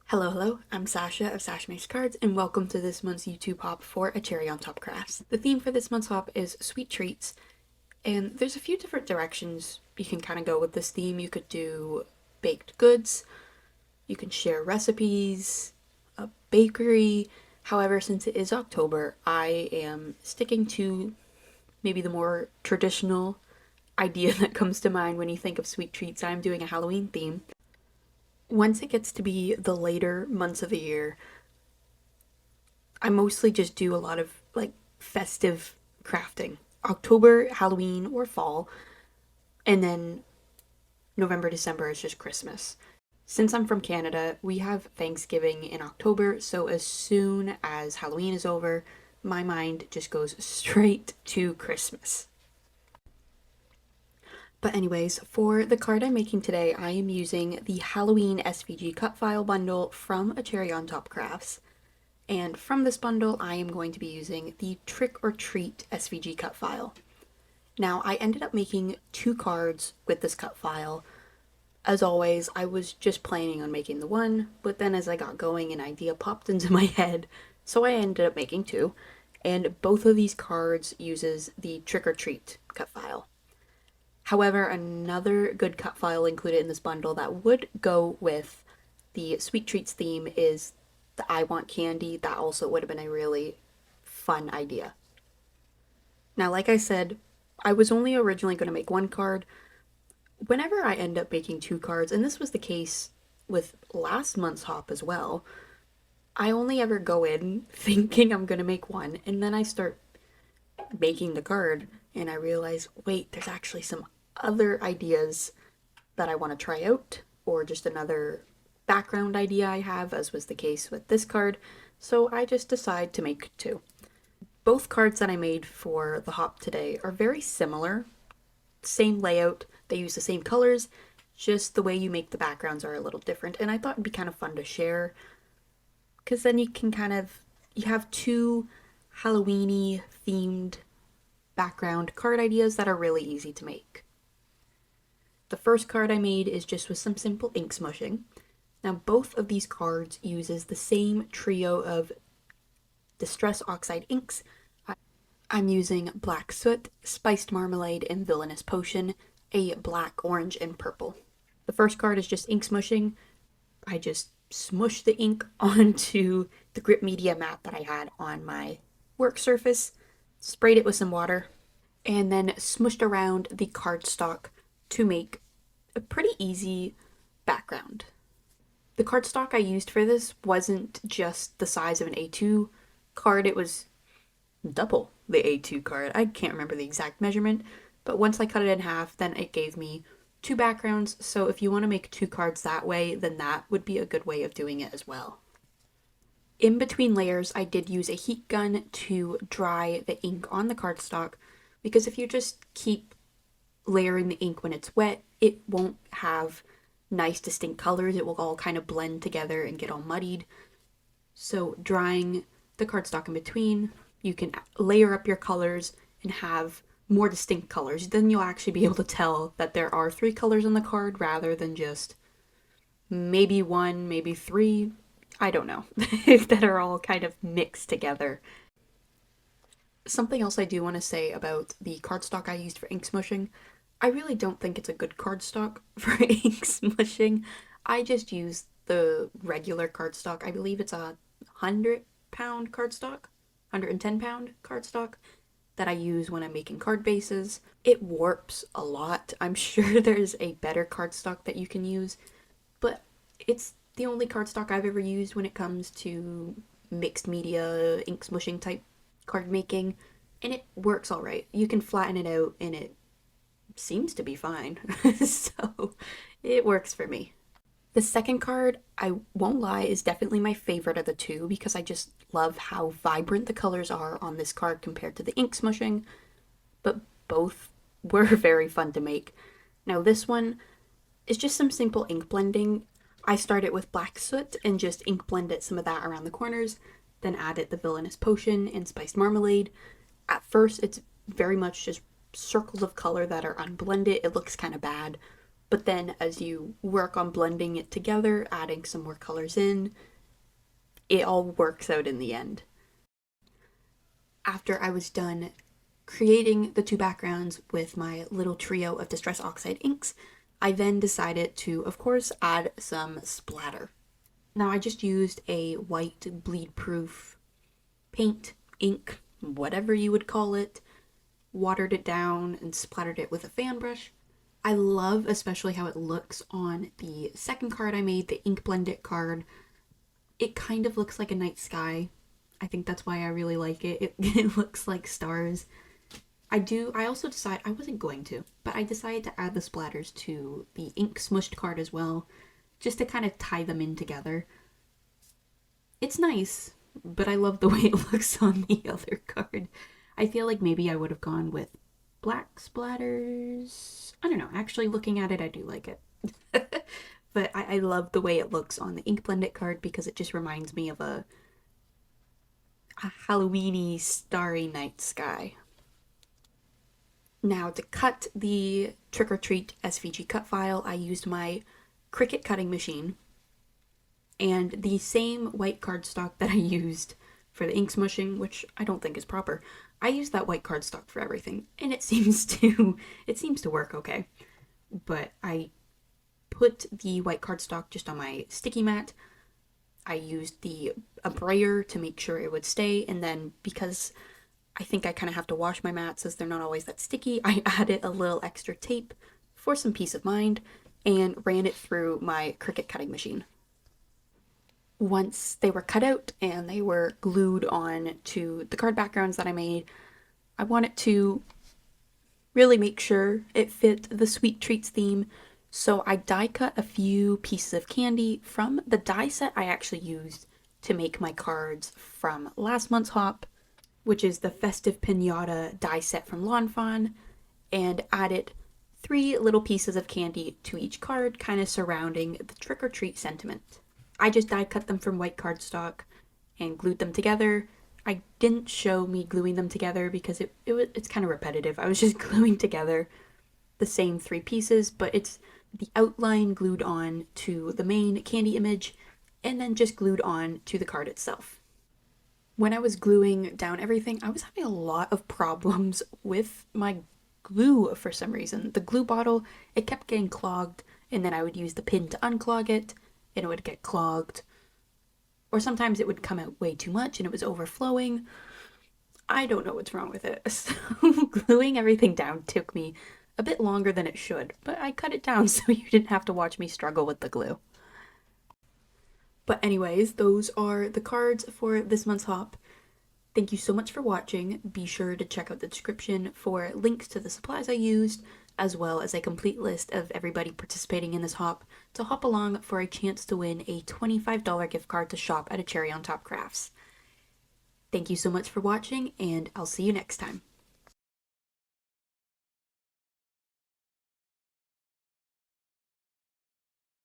Hello, I'm Sasha of Sasha Makes Cards, and welcome to this month's YouTube hop for A Cherry on Top Crafts. The theme for this month's hop is sweet treats, and there's a few different directions you can kind of go with this theme. You could do baked goods, you can share recipes, a bakery. However, since it is October, I am sticking to maybe the more traditional idea that comes to mind when you think of sweet treats. I'm doing a Halloween theme. Once it gets to be the later months of the year, I mostly just do a lot of like festive crafting. October, Halloween, or fall, and then November, December is just Christmas. Since I'm from Canada, we have Thanksgiving in October, so as soon as Halloween is over, my mind just goes straight to Christmas. But anyways, for the card I'm making today, I am using the Halloween SVG cut file bundle from A Cherry on Top Crafts. And from this bundle, I am going to be using the Trick or Treat SVG cut file. Now, I ended up making 2 cards with this cut file. As always, I was just planning on making the one, but then as I got going, an idea popped into my head, so I ended up making 2. And both of these cards uses the Trick or Treat cut file. However, another good cut file included in this bundle that would go with the Sweet Treats theme is the I Want Candy. That also would have been a really fun idea. Now, like I said, I was only originally going to make 1 card. Whenever I end up making 2 cards, and this was the case with last month's hop as well, I only ever go in thinking I'm going to make 1, and then I start making the card, and I realize, wait, there's actually some other ideas that I want to try out, or just another background idea I have, as was the case with this card, so I just decide to make 2. Both cards that I made for the hop today are very similar. Same layout, they use the same colors, just the way you make the backgrounds are a little different, and I thought it'd be kind of fun to share, because then you can you have 2 Halloween-y themed background card ideas that are really easy to make. The first card I made is just with some simple ink smushing. Now both of these cards uses the same trio of Distress Oxide inks. I'm using Black Soot, Spiced Marmalade, and Villainous Potion, a black, orange, and purple. The first card is just ink smushing. I just smushed the ink onto the grip media mat that I had on my work surface, sprayed it with some water, and then smushed around the cardstock to make a pretty easy background. The cardstock I used for this wasn't just the size of an A2 card, it was double the A2 card. I can't remember the exact measurement, but once I cut it in half, then it gave me 2 backgrounds, so if you want to make 2 cards that way, then that would be a good way of doing it as well. In between layers, I did use a heat gun to dry the ink on the cardstock, because if you just keep layering the ink when it's wet, it won't have nice distinct colors. It will all kind of blend together and get all muddied. So drying the cardstock in between, you can layer up your colors and have more distinct colors. Then you'll actually be able to tell that there are 3 colors on the card rather than just maybe 1, maybe 3, I don't know, that are all kind of mixed together. Something else I do want to say about the cardstock I used for ink smushing, I really don't think it's a good cardstock for ink smushing. I just use the regular cardstock. I believe it's a 100-pound cardstock, 110-pound cardstock that I use when I'm making card bases. It warps a lot. I'm sure there's a better cardstock that you can use, but it's the only cardstock I've ever used when it comes to mixed media, ink smushing type card making, and it works alright. You can flatten it out and it seems to be fine. So it works for me. The second card, I won't lie, is definitely my favorite of the 2 because I just love how vibrant the colors are on this card compared to the ink smushing, but both were very fun to make. Now this one is just some simple ink blending. I started with Black Soot and just ink blended some of that around the corners, then added the Villainous Potion and Spiced Marmalade. At first, it's very much just circles of color that are unblended. It looks kind of bad, But then as you work on blending it together, adding some more colors in, it all works out in the end. After I was done creating the two backgrounds with my little trio of Distress Oxide inks, I then decided to, of course, add some splatter. Now I just used a white bleed-proof paint, ink, whatever you would call it, watered it down and splattered it with a fan brush. I love especially how it looks on the second card I made, the ink blend it card. It kind of looks like a night sky. I think that's why I really like it. It looks like stars. I also decided, I wasn't going to, but I decided to add the splatters to the ink smushed card as well, just to kind of tie them in together. It's nice, but I love the way it looks on the other card. I feel like maybe I would have gone with black splatters. I don't know, actually looking at it, I do like it. But I love the way it looks on the ink blended card because it just reminds me of a Halloweeny starry night sky. Now to cut the Trick or Treat SVG cut file, I used my Cricut cutting machine and the same white cardstock that I used for the ink smushing, which I don't think is proper. I use that white cardstock for everything, and it seems to work okay. But I put the white cardstock just on my sticky mat. I used a brayer to make sure it would stay, and then because I think I kind of have to wash my mats as they're not always that sticky, I added a little extra tape for some peace of mind and ran it through my Cricut cutting machine. Once they were cut out and they were glued on to the card backgrounds that I made, I wanted to really make sure it fit the Sweet Treats theme, so I die cut a few pieces of candy from the die set I actually used to make my cards from last month's hop, which is the Festive Pinata die set from Lawn Fawn, and added 3 little pieces of candy to each card, kind of surrounding the trick or treat sentiment. I just die cut them from white cardstock and glued them together. I didn't show me gluing them together because it's kind of repetitive. I was just gluing together the same 3 pieces, but it's the outline glued on to the main candy image and then just glued on to the card itself. When I was gluing down everything, I was having a lot of problems with my glue for some reason. The glue bottle, it kept getting clogged, and then I would use the pin to unclog it, and it would get clogged. Or sometimes it would come out way too much and it was overflowing. I don't know what's wrong with it. So gluing everything down took me a bit longer than it should, but I cut it down so you didn't have to watch me struggle with the glue. But anyways, those are the cards for this month's hop. Thank you so much for watching. Be sure to check out the description for links to the supplies I used, as well as a complete list of everybody participating in this hop to hop along for a chance to win a $25 gift card to shop at a Cherry on Top Crafts. Thank you so much for watching, and I'll see you next time.